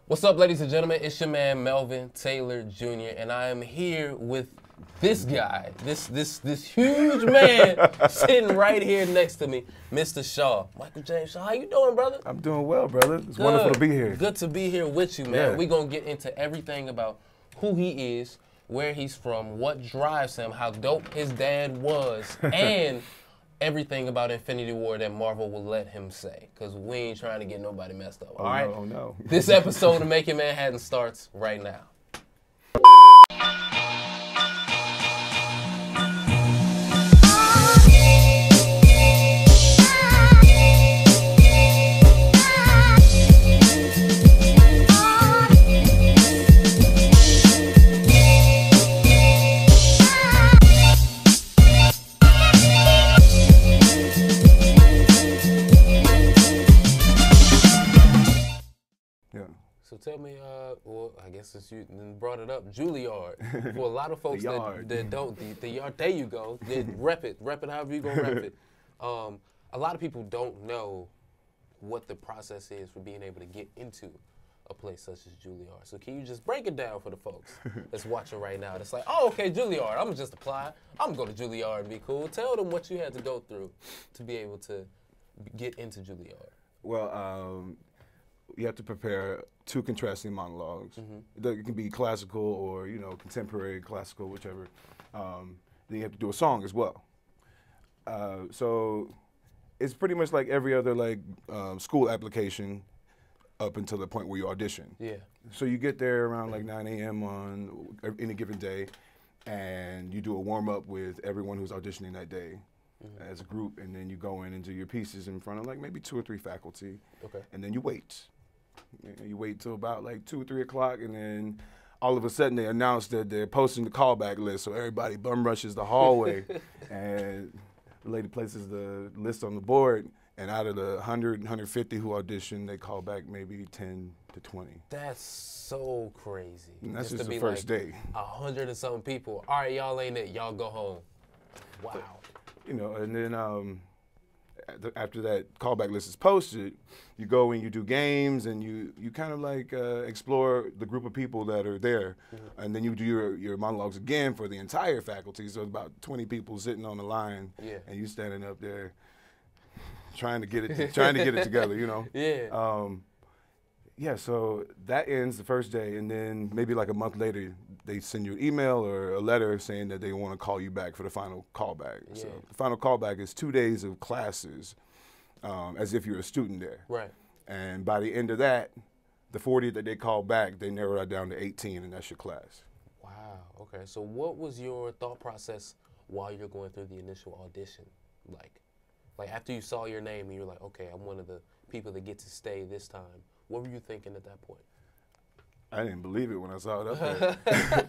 What's up, ladies and gentlemen? It's your man Melvin Taylor Jr. and I am here with this guy, this huge man sitting right here next to me, Mr. Shaw. Michael James Shaw, how you doing, brother? I'm doing well, brother. It's wonderful to be here. Good to be here with you, man. Yeah. We're going to get into everything about who he is, where he's from, what drives him, how dope his dad was, and everything about Infinity War that Marvel will let him say, because we ain't trying to get nobody messed up, all right? Oh, no. This episode of Making Manhattan starts right now. So tell me, well, I guess since you brought it up, Julliard. For a lot of folks that don't, the yard, there you go. Rep it however you gonna rep it. A lot of people don't know what the process is for being able to get into a place such as Julliard. So can you just break it down for the folks that's watching right now? That's like, oh, okay, Julliard, I'm gonna just apply. I'm gonna go to Julliard and be cool. Tell them what you had to go through to be able to get into Julliard. Well, you have to prepare 2 contrasting monologues. It can be classical or, contemporary, classical, whichever. Then you have to do a song as well. So it's pretty much like every other school application up until the point where you audition. Yeah. So you get there around like 9 a.m. on any given day, and you do a warm-up with everyone who's auditioning that day. As a group, and then you go in and do your pieces in front of like maybe 2 or 3 faculty. Okay. And then you wait. You wait till about like 2 or 3 o'clock, and then all of a sudden they announce that they're posting the callback list, so everybody bum rushes the hallway, and the lady places the list on the board, and out of the 100, 150 who audition, they call back maybe 10 to 20. That's so crazy. And that's just the first day. 100 and something people. All right, y'all ain't it. Y'all go home. Wow. And then after that callback list is posted, you go and you do games, and you kind of like explore the group of people that are there, and then you do your monologues again for the entire faculty. So about 20 people sitting on the line, and you standing up there trying to get it together, Yeah. So that ends the first day, and then maybe like a month later, they send you an email or a letter saying that they want to call you back for the final callback. Yeah. So the final callback is 2 days of classes, as if you're a student there. Right. And by the end of that, the 40 that they call back, they narrow that down to 18, and that's your class. Wow. Okay. So what was your thought process while you're going through the initial audition like? Like after you saw your name and you're like, okay, I'm one of the people that get to stay this time. What were you thinking at that point? I didn't believe it when I saw it up there.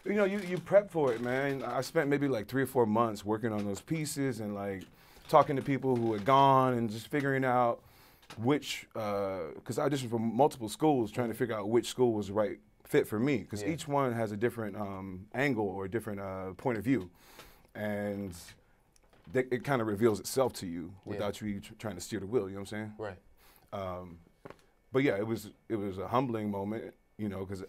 You prep for it, man. I spent maybe like 3 or 4 months working on those pieces and like talking to people who had gone and just figuring out which, because I auditioned for multiple schools, trying to figure out which school was the right fit for me, because each one has a different angle or a different point of view. And it kind of reveals itself to you without you trying to steer the wheel, you know what I'm saying? Right. But yeah, it was a humbling moment, because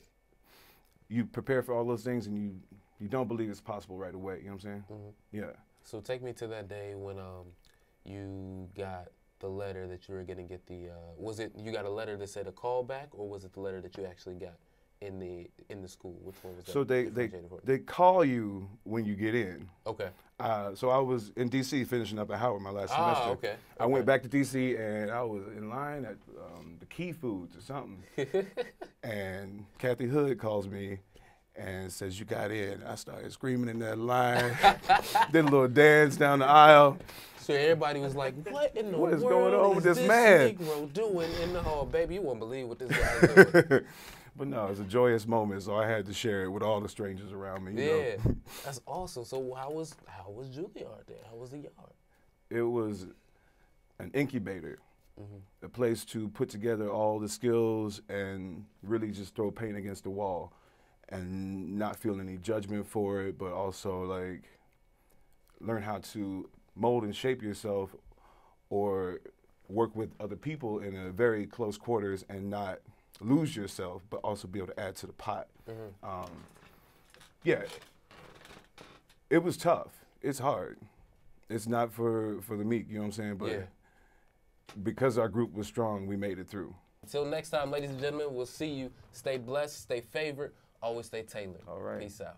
you prepare for all those things and you don't believe it's possible right away, you know what I'm saying? Yeah. So take me to that day when you got the letter that you were going to get the, was it you got a letter that said a callback, or was it the letter that you actually got in the school? Which one was that? So they call you when you get in. Okay. So I was in D.C. finishing up at Howard my last semester. Okay. I went back to D.C. and I was in line at the Key Foods or something. And Kathy Hood calls me and says, "You got in." I started screaming in that line. Did a little dance down the aisle. So everybody was like, what in the world is going on with this man? Negro doing in the hall? Baby, you won't believe what this guy's doing. But no, it was a joyous moment, so I had to share it with all the strangers around me. Yeah, that's awesome. So how was Julliard there? How was the yard? It was an incubator, a place to put together all the skills and really just throw paint against the wall and not feel any judgment for it, but also like learn how to mold and shape yourself or work with other people in a very close quarters and not lose yourself, but also be able to add to the pot. Yeah, it was tough. It's hard. It's not for the meek, you know what I'm saying? But because our group was strong, we made it through. Until next time, ladies and gentlemen, we'll see you. Stay blessed, stay favored, always stay tailored. All right. Peace out.